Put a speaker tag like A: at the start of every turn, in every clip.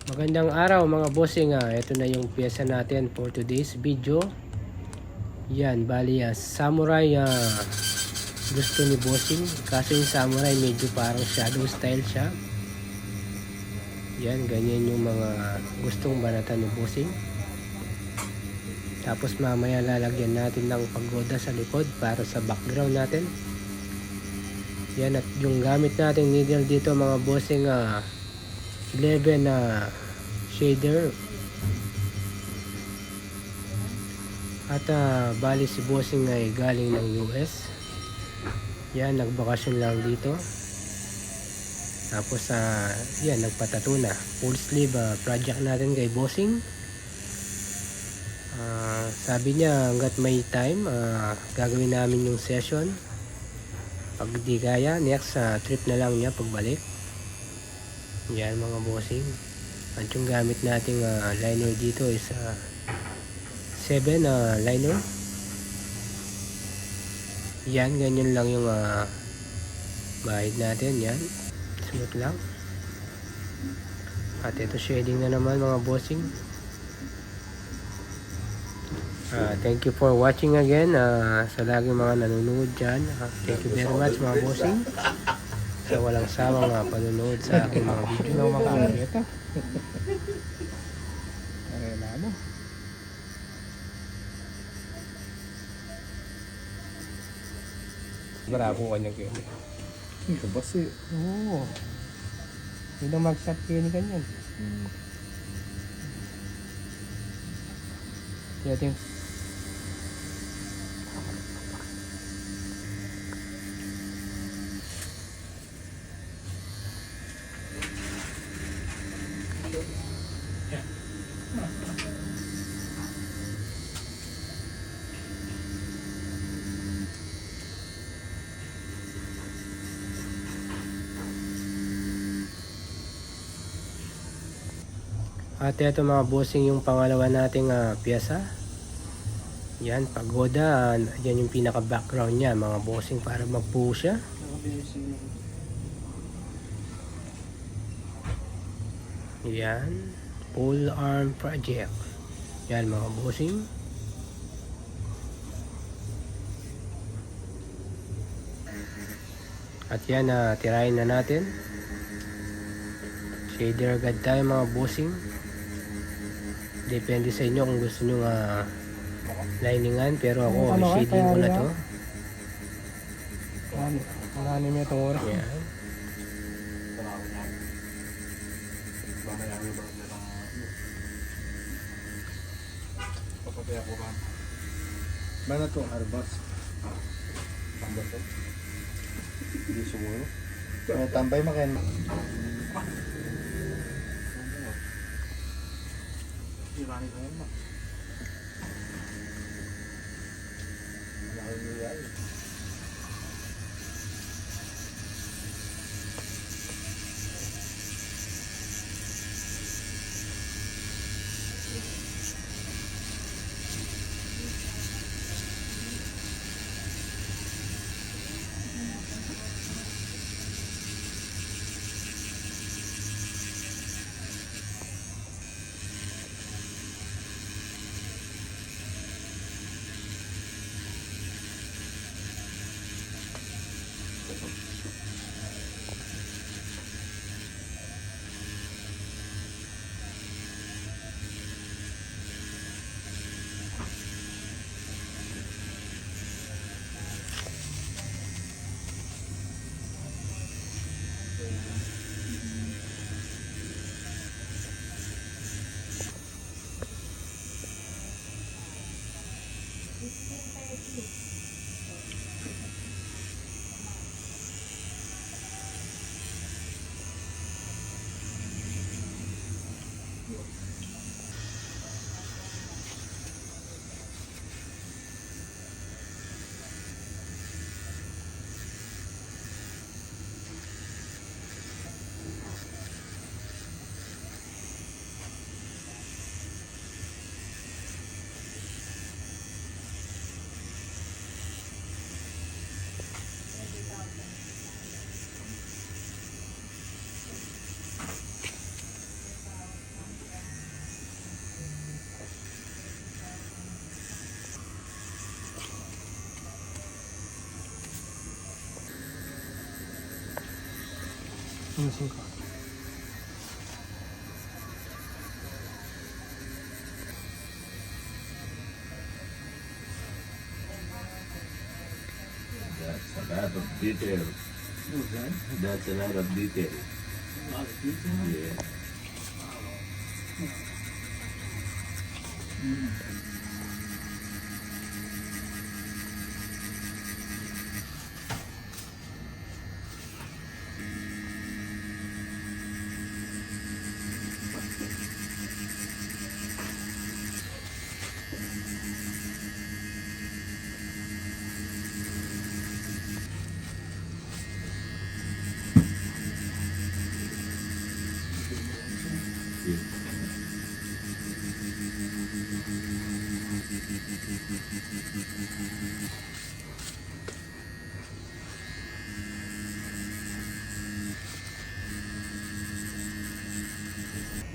A: Magandang araw mga bossing. Ito na yung pyesa natin for today's video. Yan, bali samurai gusto ni bossing. Kaso yung samurai medyo parang shadow style siya. Yan, ganyan yung mga gustong banatan ni bossing. Tapos mamaya lalagyan natin ng pagoda sa likod para sa background natin. Yan, at yung gamit nating needle dito mga bossing 11 shader. At bali si bossing ay galing ng US. Yan, nagbakasyon lang dito. Tapos yan, nagpatato na. Full sleeve project natin kay bossing. Sabi niya hanggat may time gagawin namin yung session. Pag di kaya, next trip na lang niya pagbalik. Yan mga bossing. At yung gamit nating liner dito is 7 liner. Yan, ganyan lang yung bahid natin. Yan, smooth lang. At ito shading na naman mga bossing. Thank you for watching again sa laging mga nanonood dyan. Thank you very much mga bossing sa walang sawang panonood sa aking mga video.
B: Arelado.
A: Bravo kanyang kaya.
B: Ito ba si?
A: Oo. Hindi na mag-shot kayo ni ganyan. Kaya ting at ito mga bossing yung pangalawa nating pyesa. Yan, pagoda. Yan yung pinaka background niya mga bossing para magpuho siya. Yan, full arm project. Yan mga bossing. At yan, tirahin na natin. Shader agad tayo mga bossing. Depende sa inyo kung gusto nyo liningan, pero ako shading ko na to.
B: Marami mo itong oras.
A: Yan.
B: Ba na itong arbas? Arbas ito? Hindi siguro. Tambay makin. Irani ko yun ba?
A: Ayusin ko.
C: That's a lot of detail. That's a lot of detail. Yeah.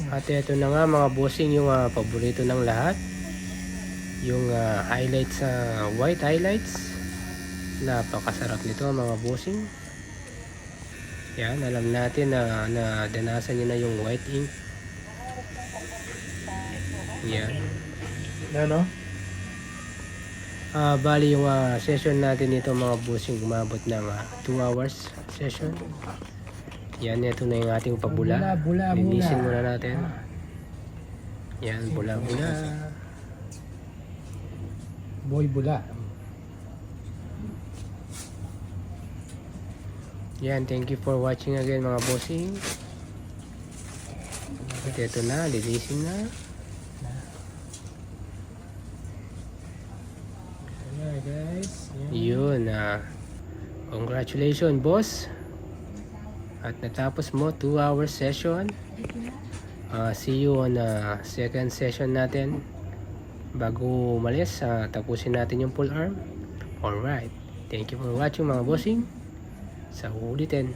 A: At ito na nga mga bossing yung paborito ng lahat. Yung highlights sa white highlights. Napakasarap nito mga bossing. Yan, alam natin na danasan nyo na yung white ink. Yan.
B: Ano?
A: Bali yung session natin nito mga bossing umabot ng 2 hours session. Yan, ito na yung ating pabula. Linisin muna natin. Yan, bula-bula.
B: Boy bula.
A: Yan, thank you for watching again mga bossing. At ito na, linisin na.
B: Ayan guys.
A: Yun, congratulations boss. At natapos mo 2 hours session. See you on second session natin. Bago umalis, tapusin natin yung full arm. Alright, thank you for watching mga bossing. Sa ulitin.